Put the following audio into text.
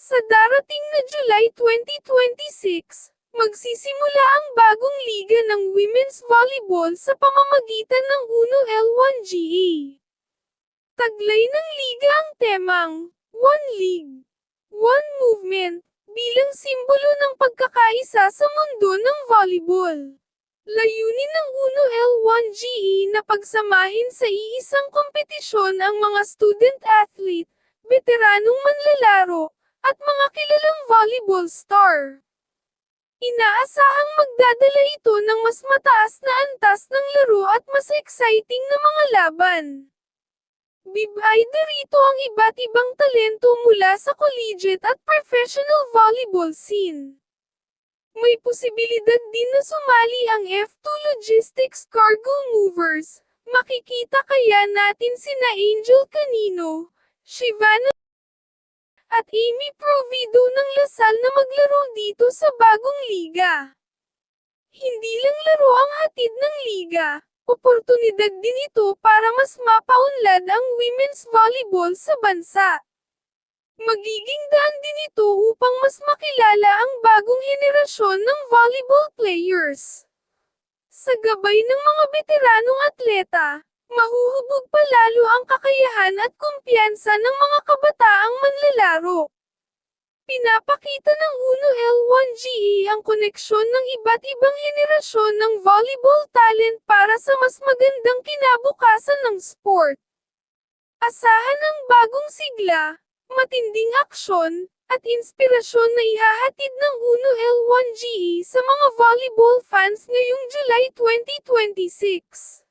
Sa darating na July 2026, magsisimula ang bagong liga ng women's volleyball sa pamamagitan ng UNO L1GA. Taglay ng liga ang temang, One League, One Movement, bilang simbolo ng pagkakaisa sa mundo ng volleyball. Layunin ng UNO L1GA na pagsamahin sa iisang kompetisyon ang mga student athlete, veteranong manlalaro, at mga kilalang volleyball star. Inaasahang magdadala ito ng mas mataas na antas ng laro at mas exciting na mga laban. Bibay rito ang iba't ibang talento mula sa collegiate at professional volleyball scene. May posibilidad din na sumali ang F2 Logistics Cargo Movers. Makikita kaya natin sina Angel Canino, Shivana at Amy Provido ng Lasal na maglaro dito sa bagong liga. Hindi lang laro ang hatid ng liga, oportunidad din ito para mas mapaunlad ang women's volleyball sa bansa. Magiging daan din ito upang mas makilala ang bagong henerasyon ng volleyball players. Sa gabay ng mga veteranong atleta, mahuhubog pa lalo ang kakayahan at kumpiyansa ng mga kabataang manlalaro. Pinapakita ng UNO L1GA ang koneksyon ng iba't ibang henerasyon ng volleyball talent para sa mas magandang kinabukasan ng sport. Asahan ang bagong sigla, matinding aksyon, at inspirasyon na ihahatid ng UNO L1GA sa mga volleyball fans ngayong July 2026.